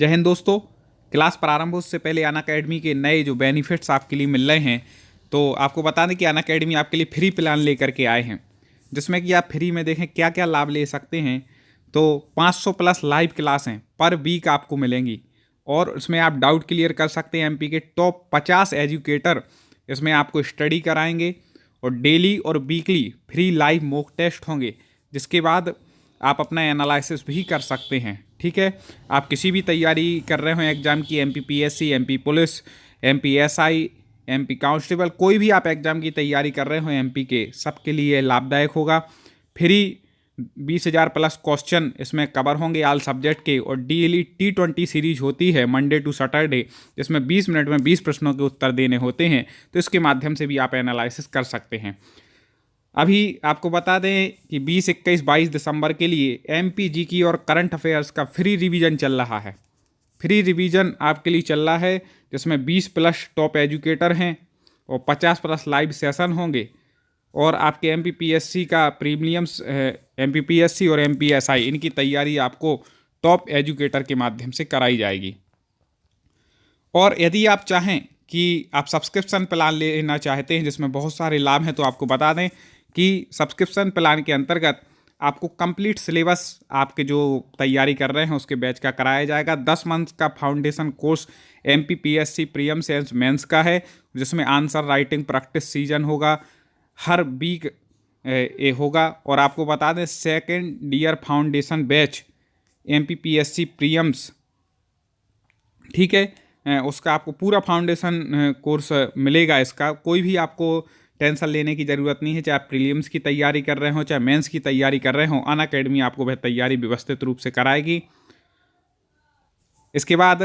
जय हिंद दोस्तों। क्लास प्रारंभ हो उससे पहले अनअकैडमी के नए जो बेनिफिट्स आपके लिए मिल रहे हैं, तो आपको बता दें कि अनअकैडमी आपके लिए फ्री प्लान लेकर के आए हैं, जिसमें कि आप फ्री में देखें क्या क्या लाभ ले सकते हैं। तो 500 प्लस लाइव क्लासें पर वीक आपको मिलेंगी और उसमें आप डाउट क्लियर कर सकते हैं। एमपी के टॉप 50 एजुकेटर इसमें आपको स्टडी कराएंगे और डेली और weekly free live mock test होंगे, जिसके बाद आप अपना एनालिसिस भी कर सकते हैं। ठीक है, आप किसी भी तैयारी कर रहे हो एग्ज़ाम की, MP PSC, MP police, MP SI, MP constable, कोई भी आप एग्ज़ाम की तैयारी कर रहे हो एमपी के, सबके लिए लाभदायक होगा। फ्री 20,000 प्लस क्वेश्चन इसमें कवर होंगे ऑल सब्जेक्ट के, और डेली T20 सीरीज होती है मंडे टू सैटरडे, जिसमें 20 मिनट में 20 प्रश्नों के उत्तर देने होते हैं। तो इसके माध्यम से भी आप एनालिसिस कर सकते हैं। अभी आपको बता दें कि 20, 21, 22 दिसंबर के लिए एमपीजी की और करंट अफेयर्स का फ्री रिवीजन चल रहा है। फ्री रिवीजन आपके लिए चल रहा है, जिसमें 20 प्लस टॉप एजुकेटर हैं और 50 प्लस लाइव सेशन होंगे। और आपके एमपीपीएससी का प्रीमियम्स, एमपीपीएससी और एमपीएसआई, इनकी तैयारी आपको टॉप एजुकेटर के माध्यम से कराई जाएगी। और यदि आप चाहें कि आप सब्सक्रिप्शन प्लान लेना चाहते हैं जिसमें बहुत सारे लाभ हैं, तो आपको बता दें कि सब्सक्रिप्शन प्लान के अंतर्गत आपको कंप्लीट सिलेबस आपके जो तैयारी कर रहे हैं उसके बैच का कराया जाएगा। 10 मंथ का foundation course MPPSC prelims and mains का है, जिसमें आंसर राइटिंग प्रैक्टिस सीजन होगा, हर वीक ये होगा। और आपको बता दें second year foundation batch MPPSC prelims, ठीक है, उसका आपको पूरा फाउंडेशन कोर्स मिलेगा। इसका कोई भी आपको टेंशन लेने की ज़रूरत नहीं है, चाहे आप प्रीलिम्स की तैयारी कर रहे हो चाहे मेंस की तैयारी कर रहे हो, अनअकैडमी आपको वह तैयारी व्यवस्थित रूप से कराएगी। इसके बाद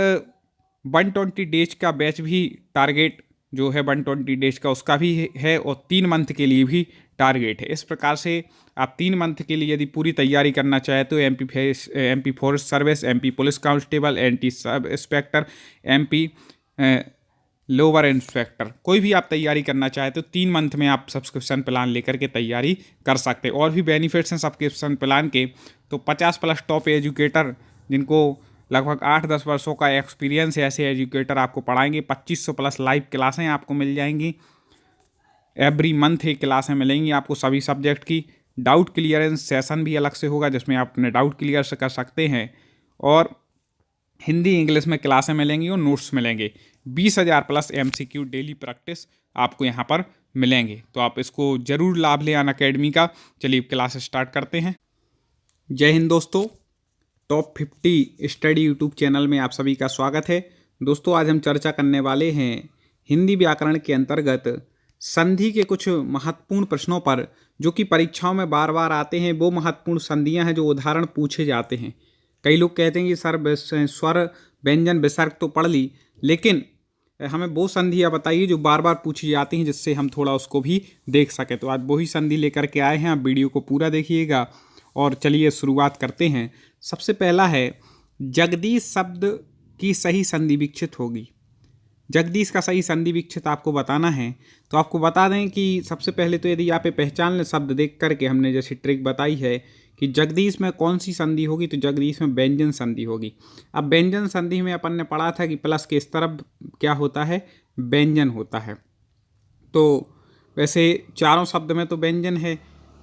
120 डेज का बैच भी टारगेट जो है 120 डेज का उसका भी है, और 3 मंथ के लिए भी टारगेट है। इस प्रकार से आप 3 मंथ के लिए यदि पूरी तैयारी करना चाहे तो MP forest service, MP police constable, anti sub inspector, MP lower inspector, कोई भी आप तैयारी करना चाहे तो 3 मंथ में आप सब्सक्रिप्शन प्लान लेकर के तैयारी कर सकते हैं। और भी बेनिफिट्स हैं सब्सक्रिप्शन प्लान के। तो 50 प्लस टॉप एजुकेटर जिनको लगभग 8-10 वर्षों का एक्सपीरियंस है, ऐसे एजुकेटर आपको पढ़ाएंगे। 2500 प्लस लाइव क्लासें आपको मिल जाएंगी। एवरी मंथ एक क्लासें मिलेंगी आपको सभी सब्जेक्ट की। डाउट क्लियरेंस सेशन भी अलग से होगा, जिसमें आप अपने डाउट क्लियर कर सकते हैं। और हिंदी इंग्लिश में क्लासें मिलेंगी और नोट्स मिलेंगे। 20,000 प्लस एमसीक्यू डेली प्रैक्टिस आपको यहाँ पर मिलेंगे। तो आप इसको ज़रूर लाभ लें अनअकैडमी का। चलिए क्लास स्टार्ट करते हैं। जय हिंद दोस्तों, टॉप 50 स्टडी यूट्यूब चैनल में आप सभी का स्वागत है। दोस्तों, आज हम चर्चा करने वाले हैं हिंदी व्याकरण के अंतर्गत संधि के कुछ महत्वपूर्ण प्रश्नों पर, जो कि परीक्षाओं में बार बार आते हैं। वो महत्वपूर्ण संधियां हैं जो उदाहरण पूछे जाते हैं। कई लोग कहते हैं कि सर स्वर व्यंजन विसर्ग तो पढ़ ली, लेकिन हमें वो संधियाँ बताइए जो बार बार पूछी जाती हैं, जिससे हम थोड़ा उसको भी देख सकें। तो आज वही संधि लेकर के आए हैं, आप वीडियो को पूरा देखिएगा। और चलिए शुरुआत करते हैं। सबसे पहला है, जगदीश शब्द की सही संधि विक्षित होगी। जगदीश का सही संधि विक्षित आपको बताना है। तो आपको बता दें कि सबसे पहले तो यदि आप पहचान लें शब्द देख करके, हमने जैसी ट्रिक बताई है कि जगदीश में कौन सी संधि होगी, तो जगदीश में व्यंजन संधि होगी। अब व्यंजन संधि में अपन ने पढ़ा था कि प्लस के इस तरफ क्या होता है, व्यंजन होता है। तो वैसे चारों शब्द में तो व्यंजन है,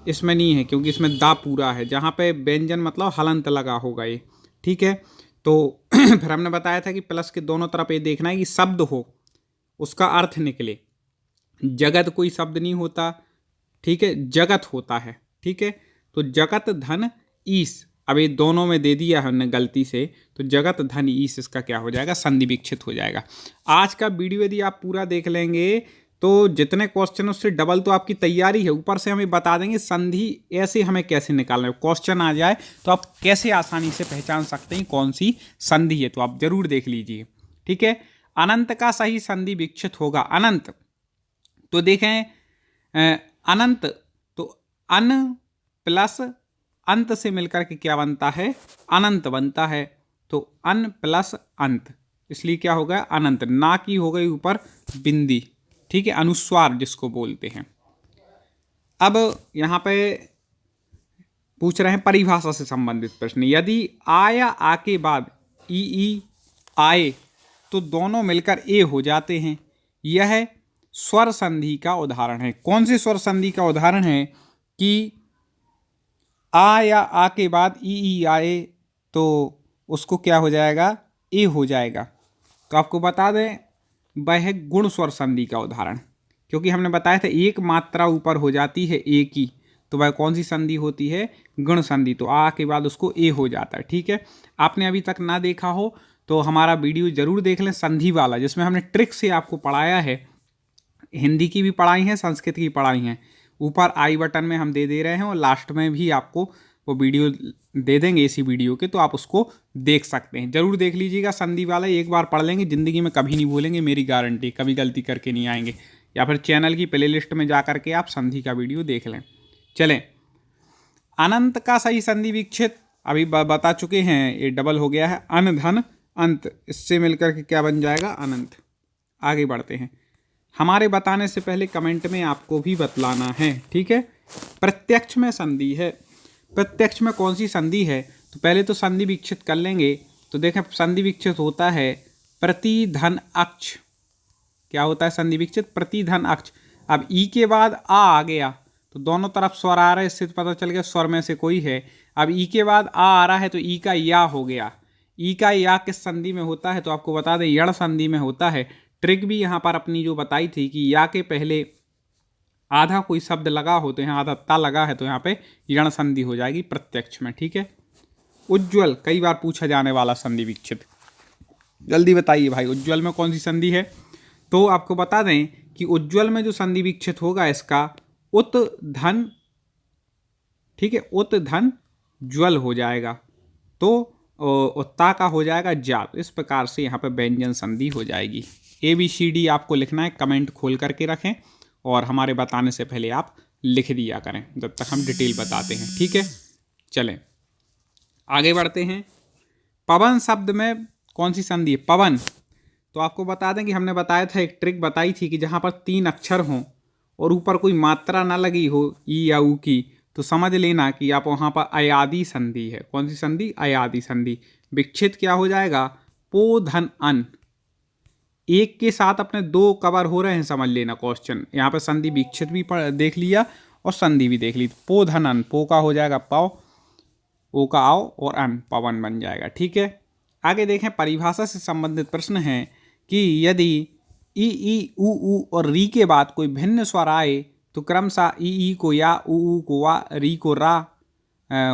इसमें नहीं है, क्योंकि इसमें दा पूरा है। जहाँ पे व्यंजन मतलब हलंत लगा होगा ये, ठीक है। तो फिर हमने बताया था कि प्लस के दोनों तरफ ये देखना है कि शब्द हो, उसका अर्थ निकले। जगत कोई शब्द नहीं होता, ठीक है, जगत होता है, ठीक है। तो जगत धन ईश, अब ये दोनों में दे दिया हमने गलती से, तो जगत धन ईश इसका क्या हो जाएगा, संधि विक्षित हो जाएगा। आज का वीडियो यदि आप पूरा देख लेंगे तो जितने क्वेश्चन उससे डबल तो आपकी तैयारी है। ऊपर से हमें बता देंगे संधि ऐसे हमें कैसे निकालना है। क्वेश्चन आ जाए तो आप कैसे आसानी से पहचान सकते हैं कौन सी संधि है, तो आप जरूर देख लीजिए, ठीक है। अनंत का सही संधि विक्षित होगा। अनंत, तो देखें अनंत, तो अन प्लस अंत से मिलकर के क्या बनता है, अनंत बनता है। तो अन प्लस अंत, इसलिए क्या होगा, अनंत। ना की हो गई ऊपर बिंदी, ठीक है, अनुस्वार जिसको बोलते हैं। अब यहाँ पे पूछ रहे हैं परिभाषा से संबंधित प्रश्न। यदि आ या आ के बाद ई आए तो दोनों मिलकर ए हो जाते हैं। यह स्वर संधि का उदाहरण है। कौन से स्वर संधि का उदाहरण है? कि आ या आ के बाद ई आए तो उसको क्या हो जाएगा? ए हो जाएगा। तो आपको बता दें वह है गुण स्वर संधि का उदाहरण, क्योंकि हमने बताया था एक मात्रा ऊपर हो जाती है ए की, तो वह कौन सी संधि होती है? गुण संधि। तो आ के बाद उसको ए हो जाता है। ठीक है, आपने अभी तक ना देखा हो तो हमारा वीडियो जरूर देख लें संधि वाला, जिसमें हमने ट्रिक से आपको पढ़ाया है। हिंदी की भी पढ़ाई है, संस्कृत की पढ़ाई है। ऊपर आई बटन में हम दे रहे हैं और लास्ट में भी आपको वो वीडियो दे देंगे इसी वीडियो के, तो आप उसको देख सकते हैं। जरूर देख लीजिएगा संधि वाला, एक बार पढ़ लेंगे ज़िंदगी में कभी नहीं भूलेंगे, मेरी गारंटी, कभी गलती करके नहीं आएंगे। या फिर चैनल की प्लेलिस्ट में जा करके आप संधि का वीडियो देख लें। चलें, अनंत का सही संधि विच्छेद अभी बता चुके हैं, ये डबल हो गया है। अन धन अंत, इससे मिलकर के क्या बन जाएगा? अनंत। आगे बढ़ते हैं। हमारे बताने से पहले कमेंट में आपको भी बतलाना है, ठीक है। प्रत्यक्ष में संधि है। प्रत्यक्ष में कौन सी संधि है? तो पहले तो संधि विच्छेद कर लेंगे। तो देखें, संधि विच्छेद होता है प्रतिधन अक्ष। क्या होता है संधि विच्छेद? प्रतिधन अक्ष। अब ई के बाद आ गया तो दोनों तरफ स्वर आ रहा है, इससे पता चल गया स्वर में से कोई है। अब ई के बाद आ रहा है तो ई का या हो गया। ई का या किस संधि में होता है? तो आपको बता दें यण संधि में होता है। ट्रिक भी यहाँ पर अपनी जो बताई थी कि या के पहले आधा कोई शब्द लगा हो तो यहाँ आधा ता लगा है तो यहाँ पे यण संधि हो जाएगी प्रत्यक्ष में, ठीक है। उज्ज्वल, कई बार पूछा जाने वाला संधि विच्छेद, जल्दी बताइए भाई, उज्ज्वल में कौन सी संधि है? तो आपको बता दें कि उज्ज्वल में जो संधि विच्छेद होगा इसका उत धन, ठीक है, उत धन ज्वल हो जाएगा। तो उत्ता का हो जाएगा जा। तो इस प्रकार से यहाँ पे व्यंजन संधि हो जाएगी। ABCD आपको लिखना है, कमेंट खोल करके रखें और हमारे बताने से पहले आप लिख दिया करें जब तक हम डिटेल बताते हैं, ठीक है। चलें आगे बढ़ते हैं। पवन शब्द में कौन सी संधि है? पवन। तो आपको बता दें कि हमने बताया था, एक ट्रिक बताई थी कि जहाँ पर 3 अक्षर हों और ऊपर कोई मात्रा ना लगी हो ई या ऊ की, तो समझ लेना कि आप वहाँ पर अयादि संधि है। कौन सी संधि? अयादि संधि। विच्छेद क्या हो जाएगा? पो धन अन। एक के साथ अपने 2 कवर हो रहे हैं, समझ लेना क्वेश्चन। यहाँ पर संधि विच्छेद भी देख लिया और संधि भी देख ली। पो धन अन, पो का हो जाएगा पाव, ओ का आओ और अन पवन बन जाएगा, ठीक है। आगे देखें, परिभाषा से संबंधित प्रश्न है कि यदि ई ऊ और री के बाद कोई भिन्न स्वर आए तो क्रमशः ई को या, ऊ को वा, री को रा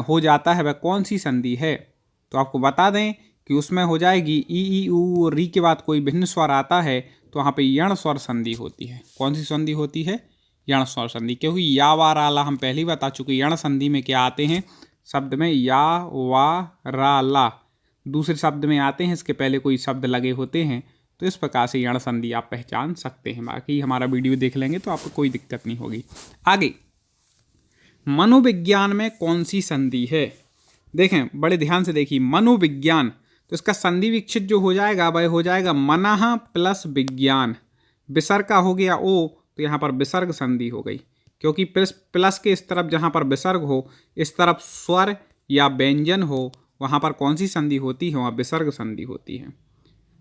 हो जाता है, वह कौन सी संधि है? तो आपको बता दें कि उसमें हो जाएगी ई ऊ और री के बाद कोई भिन्न स्वर आता है तो वहाँ पे यण स्वर संधि होती है। कौन सी संधि होती है? यण स्वर संधि। क्योंकि या वा रा ला हम पहले ही बता चुके, यण संधि में क्या आते हैं शब्द में? या वा रा ला दूसरे शब्द में आते हैं, इसके पहले कोई शब्द लगे होते हैं। तो इस प्रकार से यण संधि आप पहचान सकते हैं। बाकी हमारा वीडियो देख लेंगे तो आपको कोई दिक्कत नहीं होगी। आगे, मनोविज्ञान में कौन सी संधि है? देखें, बड़े ध्यान से देखिए, मनोविज्ञान, तो इसका संधि विच्छेद जो हो जाएगा वह हो जाएगा मनः प्लस विज्ञान। विसर्ग का हो गया ओ, तो यहाँ पर विसर्ग संधि हो गई, क्योंकि प्लस के इस तरफ जहाँ पर विसर्ग हो, इस तरफ स्वर या व्यंजन हो, वहाँ पर कौन सी संधि होती है? वहाँ विसर्ग संधि होती है।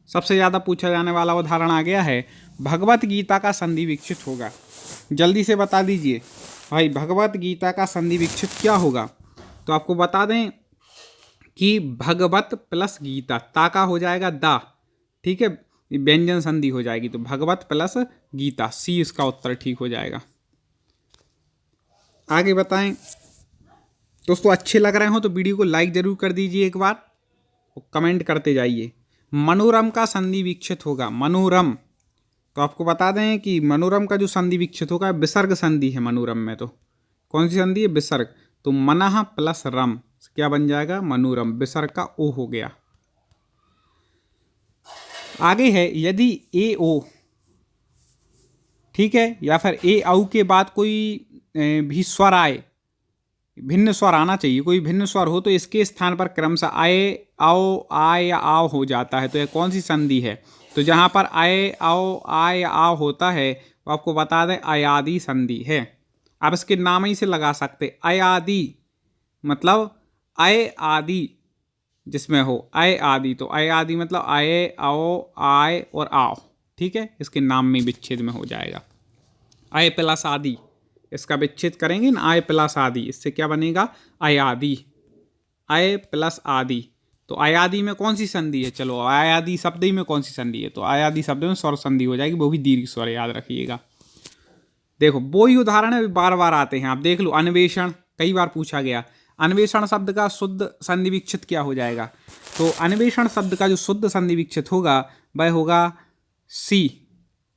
सबसे ज़्यादा पूछा जाने वाला उदाहरण आ गया है, भगवत गीता का संधि विच्छेद होगा। जल्दी से बता दीजिए भाई, भगवत गीता का संधि विच्छेद क्या होगा? तो आपको बता दें कि भगवत प्लस गीता, ता का हो जाएगा दा, ठीक है, व्यंजन संधि हो जाएगी। तो भगवत प्लस गीता, सी इसका उत्तर ठीक हो जाएगा। आगे बताएं दोस्तों, अच्छे लग रहे हो तो वीडियो को लाइक जरूर कर दीजिए एक बार और कमेंट करते जाइए। मनोरम का संधि विच्छेद होगा। मनोरम, तो आपको बता दें कि मनोरम का जो संधि विच्छेद होगा विसर्ग संधि है। मनोरम में तो कौन सी संधि है? विसर्ग। तो मनः प्लस रम क्या बन जाएगा? मनोरम। विसर्ग का ओ हो गया। आगे है, यदि ए ओ, ठीक है, या फिर ए औ के बाद कोई भी स्वर आए, भिन्न स्वर आना चाहिए, कोई भिन्न स्वर हो तो इसके स्थान पर क्रमशः आए आओ आय या आओ हो जाता है। तो यह कौन सी संधि है? तो जहाँ पर आए आओ आय या आओ होता है वो आपको बता दें अयादि संधि है। आप इसके नाम ही से लगा सकते, अयादि मतलब अय आदि, जिसमें हो अय आदि, तो अय आदि मतलब अय, आओ, आय और आओ, ठीक है, इसके नाम में विच्छेद में हो जाएगा। अय प्लस आदि, इसका विच्छेद करेंगे ना, अय प्लस आदि, इससे क्या बनेगा अयादि, अय प्लस आदि। तो अयादि में कौन सी संधि है, चलो अयादि शब्द ही में कौन सी संधि है, तो अयादि शब्द में स्वर संधि हो जाएगी, वो भी दीर्घ स्वर, याद रखिएगा। देखो वो ही उदाहरण है, बार बार आते हैं, आप देख लो। अन्वेषण कई बार पूछा गया, अन्वेषण शब्द का शुद्ध संधि विच्छेद क्या हो जाएगा, तो अन्वेषण शब्द का जो शुद्ध संधि विच्छेद होगा वह होगा सी।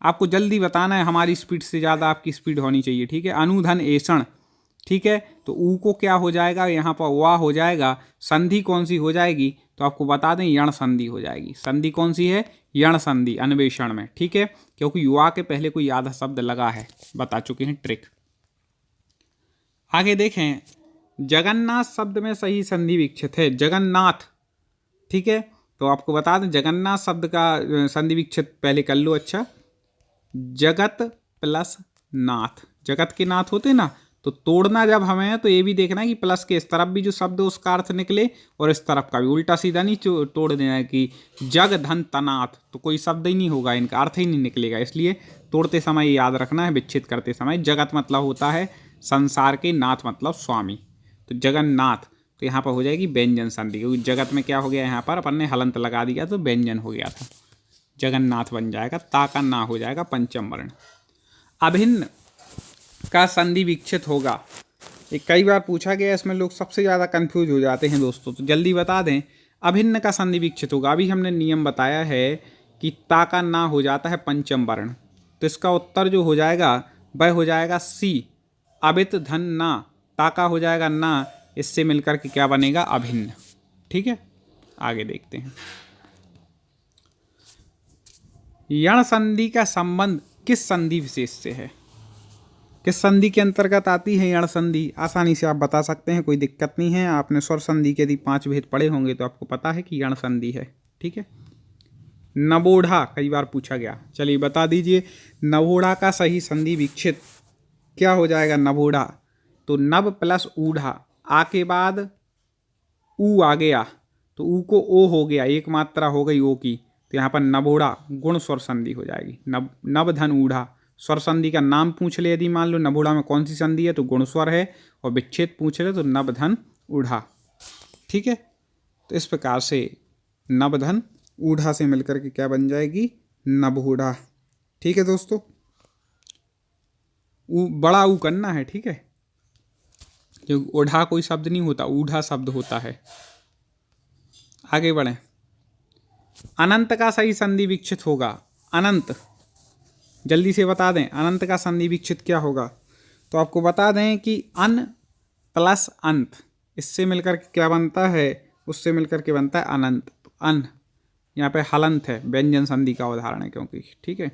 आपको जल्दी बताना है, हमारी स्पीड से ज़्यादा आपकी स्पीड होनी चाहिए, ठीक है। अनुधन एषण, ठीक है, तो ऊ को क्या हो जाएगा, यहाँ पर वाह हो जाएगा। संधि कौन सी हो जाएगी, तो आपको बता दें यण संधि हो जाएगी। संधि कौन सी है, यण संधि अन्वेषण में, ठीक है, क्योंकि युवा के पहले कोई आधा शब्द लगा है, बता चुके हैं ट्रिक। आगे देखें, जगन्नाथ शब्द में सही संधि विच्छेद है जगन्नाथ, ठीक है, तो आपको बता दें जगन्नाथ शब्द का संधि विच्छेद पहले कर लो। अच्छा, जगत प्लस नाथ, जगत के नाथ होते ना, तो तोड़ना जब हमें तो ये भी देखना है कि प्लस के इस तरफ भी जो शब्द उसका अर्थ निकले और इस तरफ का भी, उल्टा सीधा नहीं तोड़ देना है कि जग धन तनाथ, तो कोई शब्द ही नहीं होगा, इनका अर्थ ही नहीं निकलेगा। इसलिए तोड़ते समय याद रखना है, विच्छेद करते समय। जगत मतलब होता है संसार के, नाथ मतलब स्वामी, तो जगन्नाथ, तो यहाँ पर हो जाएगी व्यंजन संधि, क्योंकि जगत में क्या हो गया, यहाँ पर अपन ने हलंत लगा दिया तो व्यंजन हो गया था, जगन्नाथ बन जाएगा, ता का ना हो जाएगा पंचम वर्ण। अभिन्न का संधि विच्छेद होगा, ये कई बार पूछा गया, इसमें लोग सबसे ज़्यादा कंफ्यूज हो जाते हैं दोस्तों, तो जल्दी बता दें। अभिन्न का संधि विच्छेद होगा, अभी हमने नियम बताया है कि ता का ना हो जाता है पंचम वर्ण, तो इसका उत्तर जो हो जाएगा वह हो जाएगा सी, अभित धन ना, ता का हो जाएगा ना, इससे मिलकर के क्या बनेगा अभिन्न, ठीक है। आगे देखते हैं, यण संधि का संबंध किस संधि विशेष से है, किस संधि के अंतर्गत आती है यण संधि, आसानी से आप बता सकते हैं, कोई दिक्कत नहीं है। आपने स्वर संधि के यदि 5 भेद पढ़े होंगे तो आपको पता है कि यण संधि है, ठीक है। नवोढ़ा कई बार पूछा गया, चलिए बता दीजिए, नवोढ़ा का सही संधि विच्छेद क्या हो जाएगा, नवोढ़ा, तो नव प्लस ऊढ़ा, आ के बाद ऊ आ गया, तो ऊ को ओ हो गया, एक मात्रा हो गई ओ की, तो यहाँ पर नवोढ़ा गुण स्वर संधि हो जाएगी। नव धन ऊढ़ा, स्वर संधि का नाम पूछ ले यदि मान लो नवोढ़ा में कौन सी संधि है, तो गुण स्वर है, और विच्छेद पूछ ले तो नवधन ऊढ़ा, ठीक है। तो इस प्रकार से नवधन ऊढ़ा से मिलकर के क्या बन जाएगी, नवोढ़ा, ठीक है दोस्तों। बड़ा ऊ करना है, ठीक है, क्योंकि ओढ़ा कोई शब्द नहीं होता, ऊढ़ा शब्द होता है। आगे बढ़ें, अनंत का सही संधि विच्छेद होगा, अनंत, जल्दी से बता दें अनंत का संधि विच्छेद क्या होगा, तो आपको बता दें कि अन प्लस अंत, इससे मिलकर के क्या बनता है, उससे मिलकर के बनता है अनंत, तो अन यहाँ पे हलंत है, व्यंजन संधि का उदाहरण है क्योंकि, ठीक है।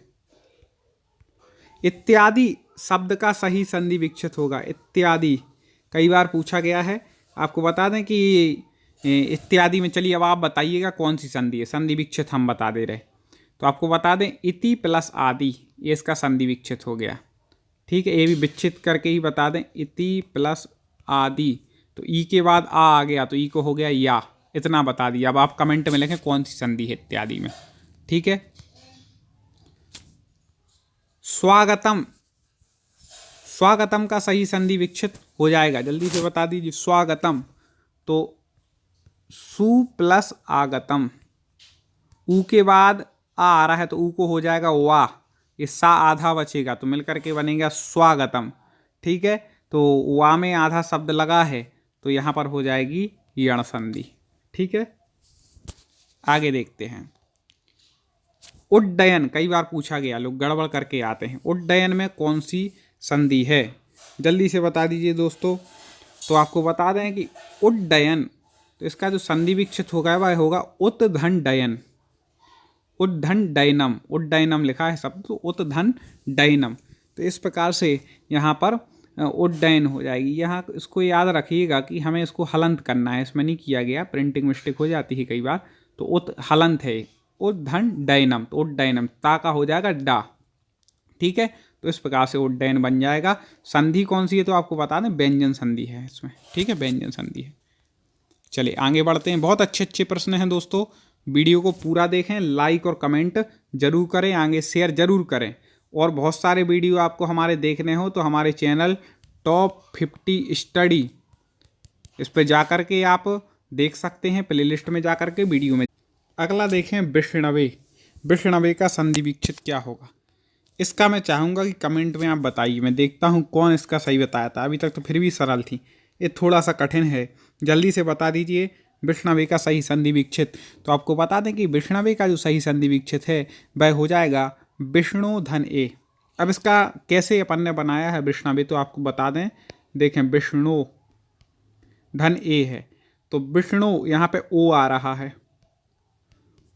इत्यादि शब्द का सही संधि विच्छेद होगा, इत्यादि कई बार पूछा गया है, आपको बता दें कि इत्यादि में, चलिए अब आप बताइएगा कौन सी संधि है, संधि विच्छेद हम बता दे रहे, तो आपको बता दें इति प्लस आदि, ये इसका संधि विच्छेद हो गया, ठीक है, ये भी विच्छेद करके ही बता दें, इति प्लस आदि, तो ई के बाद आ गया, तो ई को हो गया या, इतना बता दिया। अब आप कमेंट में लिखें कौन सी संधि है इत्यादि में, ठीक है। स्वागतम, स्वागतम का सही संधि विच्छेद हो जाएगा, जल्दी से बता दीजिए, स्वागतम, तो सु प्लस आगतम, ऊ के बाद आ रहा है तो ऊ को हो जाएगा वाह, ये सा आधा बचेगा तो मिलकर के बनेगा स्वागतम, ठीक है। तो वा में आधा शब्द लगा है तो यहाँ पर हो जाएगी यण संधि, ठीक है। आगे देखते हैं, उड्डयन कई बार पूछा गया, लोग गड़बड़ करके आते हैं, उड्डयन में कौन सी संधि है, जल्दी से बता दीजिए दोस्तों। तो आपको बता दें कि उड्डयन, तो इसका जो संधि विच्छेद होगा वह होगा उत्धन डयन, उद्धन डैनम, उड्डयनम लिखा है शब्द, तो उत्धन डैनम, तो इस प्रकार से यहाँ पर उड्डयन हो जाएगी। यहाँ इसको याद रखिएगा कि हमें इसको हलंत करना है, इसमें नहीं किया गया, प्रिंटिंग मिस्टेक हो जाती है कई बार, तो उत हलंत है, उद्धन डैनम, तो उड्डयनम, ता का हो जाएगा डा, ठीक है। तो इस प्रकार से उड्डयन बन जाएगा। संधि कौन सी है तो आपको बता दें व्यंजन संधि है इसमें, ठीक है, व्यंजन संधि है। चलिए आगे बढ़ते हैं। बहुत अच्छे अच्छे प्रश्न हैं दोस्तों, वीडियो को पूरा देखें, लाइक और कमेंट जरूर करें, आगे शेयर जरूर करें। और बहुत सारे वीडियो आपको हमारे देखने हो तो हमारे चैनल टॉप 50 स्टडी, इस पर जा कर के आप देख सकते हैं, प्लेलिस्ट में जा कर के वीडियो में। अगला देखें विष्णवे। विष्णवे का संधि विच्छेद क्या होगा, इसका मैं चाहूँगा कि कमेंट में आप बताइए। मैं देखता हूँ कौन इसका सही बताया था। अभी तक तो फिर भी सरल थी, ये थोड़ा सा कठिन है, जल्दी से बता दीजिए विष्णवे का सही संधि विच्छेद। तो आपको बता दें कि विष्णवे का जो सही संधि विच्छेद है वह हो जाएगा विष्णु धन ए। अब इसका कैसे अपन ने बनाया है विष्णवे, तो आपको बता दें, देखें विष्णु धन ए है तो विष्णु यहाँ पे ओ आ रहा है,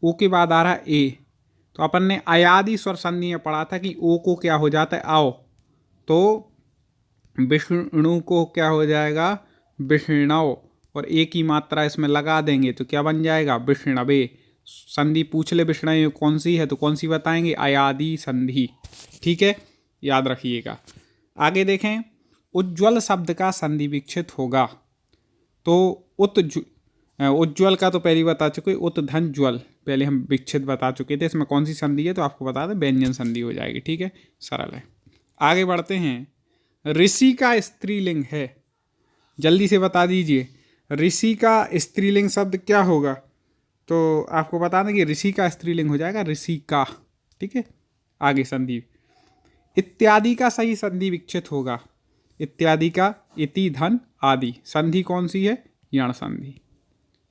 ओ के बाद आ रहा है ए। तो अपन ने अयादि स्वर संधि में पढ़ा था कि ओ को क्या हो जाता है आओ, तो विष्णु को क्या हो जाएगा विष्णव, और ए की मात्रा इसमें लगा देंगे तो क्या बन जाएगा विष्णवे। संधि पूछ ले विष्णवे कौन सी है तो कौन सी बताएंगे, अयादि संधि। ठीक है, याद रखिएगा। आगे देखें, उज्ज्वल शब्द का संधि विच्छेद होगा तो उज्ज्वल का तो पहले बता चुके, उत धन ज्वल पहले हम विच्छेद बता चुके थे। इसमें कौन सी संधि है तो आपको बता दें व्यंजन संधि हो जाएगी। ठीक है, सरल है। आगे बढ़ते हैं, ऋषि का स्त्रीलिंग है, जल्दी से बता दीजिए ऋषि का स्त्रीलिंग शब्द क्या होगा। तो आपको बता दें कि ऋषि का स्त्रीलिंग हो जाएगा ऋषि का। ठीक है, आगे संधि इत्यादि का सही संधि विच्छेद होगा, इत्यादि का इति धन आदि, संधि कौन सी है यण संधि।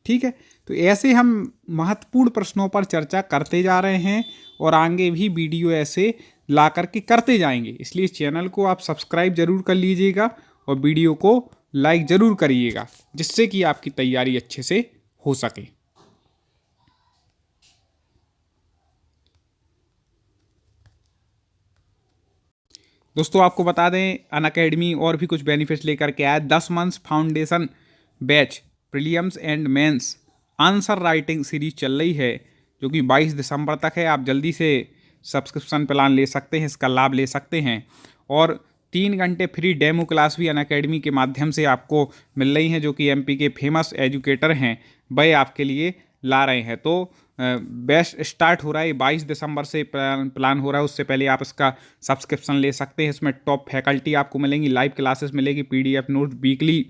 ठीक है, तो ऐसे हम महत्वपूर्ण प्रश्नों पर चर्चा करते जा रहे हैं और आगे भी वीडियो ऐसे ला करके करते जाएंगे, इसलिए चैनल को आप सब्सक्राइब जरूर कर लीजिएगा और वीडियो को लाइक जरूर करिएगा, जिससे कि आपकी तैयारी अच्छे से हो सके। दोस्तों आपको बता दें अनअकैडमी और भी कुछ बेनिफिट्स लेकर के आया। 10 months foundation batch prelims and mains answer writing series चल रही है, जो कि 22 दिसंबर तक है। आप जल्दी से सब्सक्रिप्शन प्लान ले सकते हैं, इसका लाभ ले सकते हैं। और 3 घंटे फ्री डेमो क्लास भी अनअकैडमी के माध्यम से आपको मिल रही हैं, जो कि एमपी के फेमस एजुकेटर हैं वह आपके लिए ला रहे हैं। तो बेस्ट स्टार्ट हो रहा है 22 दिसंबर से प्लान हो रहा है, उससे पहले आप इसका सब्सक्रिप्शन ले सकते हैं। इसमें टॉप फैकल्टी आपको मिलेंगी, लाइव क्लासेस मिलेगी, PDF note, weekly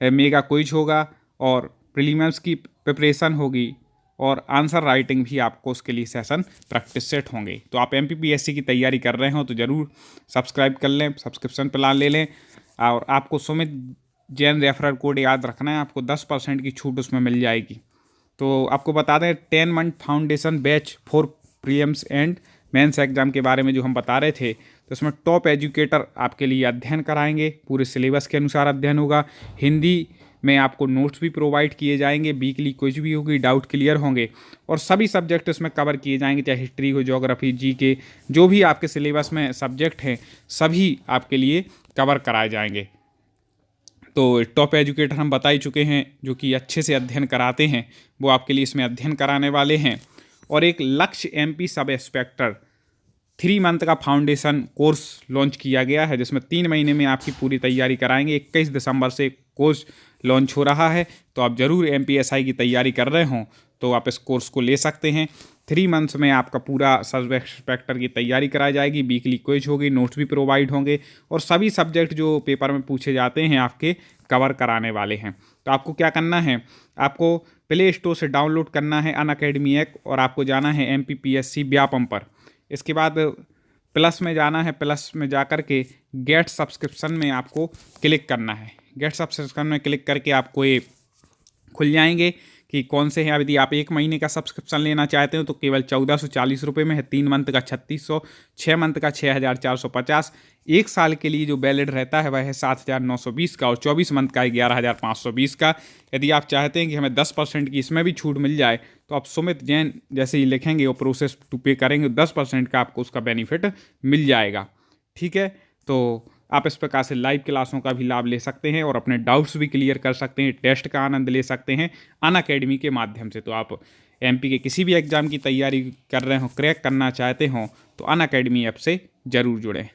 mega quiz होगा और प्रीलिम्स की प्रिपरेशन होगी और आंसर राइटिंग भी आपको उसके लिए सेशन प्रैक्टिस सेट होंगे। तो आप एमपीपीएससी की तैयारी कर रहे हो तो ज़रूर सब्सक्राइब कर लें, सब्सक्रिप्शन प्लान ले लें। और आपको सुमित जैन रेफरल कोड याद रखना है, आपको 10% की छूट उसमें मिल जाएगी। तो आपको बता दें 10 month foundation batch for prelims and mains exam के बारे में जो हम बता रहे थे, तो इसमें टॉप एजुकेटर आपके लिए अध्ययन कराएंगे, पूरे सिलेबस के अनुसार अध्ययन होगा। हिंदी में आपको नोट्स भी प्रोवाइड किए जाएंगे, वीकली कुछ भी होगी, डाउट क्लियर होंगे और सभी सब्जेक्ट इसमें कवर किए जाएंगे, चाहे हिस्ट्री हो, ज्योग्राफी, जीके, जो भी आपके सिलेबस में सब्जेक्ट हैं सभी आपके लिए कवर कराए जाएंगे। तो टॉप एजुकेटर हम बता ही चुके हैं, जो कि अच्छे से अध्ययन कराते हैं, वो आपके लिए इसमें अध्ययन कराने वाले हैं। और एक लक्ष्य एमपी सब इंस्पेक्टर 3 मंथ का फाउंडेशन कोर्स लॉन्च किया गया है, जिसमें 3 महीने में आपकी पूरी तैयारी कराएंगे। 21 दिसंबर से कोर्स लॉन्च हो रहा है, तो आप ज़रूर एमपीएसआई की तैयारी कर रहे हों तो आप इस कोर्स को ले सकते हैं। 3 मंथ्स में आपका पूरा सब इंस्पेक्टर की तैयारी कराई जाएगी, वीकली क्विज होगी, नोट्स भी प्रोवाइड होंगे और सभी सब्जेक्ट जो पेपर में पूछे जाते हैं आपके कवर कराने वाले हैं। तो आपको क्या करना है, आपको प्ले स्टोर से डाउनलोड करना है अनअकैडमी ऐप और आपको जाना है एमपीपीएससी व्यापम पर। इसके बाद प्लस में जाना है, प्लस में जा कर के गेट सब्सक्रिप्शन में आपको क्लिक करना है। गेट सब्सक्रिप्शन में क्लिक करके आपको ये खुल जाएंगे कि कौन से हैं। यदि आप 1 महीने का सब्सक्रिप्शन लेना चाहते हो तो केवल 1440 रुपये में है, 3 मंथ का 3600, 6 मंथ का 6450, 1 साल के लिए जो वैलिड रहता है वह है 7920 का और 24 मंथ का 11520 का। यदि आप चाहते हैं कि हमें 10% की इसमें भी छूट मिल जाए तो आप सुमित जैन जैसे ही लिखेंगे और प्रोसेस टू पे करेंगे 10% का आपको उसका बेनिफिट मिल जाएगा। ठीक है, तो आप इस प्रकार से लाइव क्लासों का भी लाभ ले सकते हैं और अपने डाउट्स भी क्लियर कर सकते हैं, टेस्ट का आनंद ले सकते हैं अनअकैडमी के माध्यम से। तो आप एमपी के किसी भी एग्जाम की तैयारी कर रहे हो, क्रैक करना चाहते हो तो अनअकैडमी ऐप से ज़रूर जुड़ें।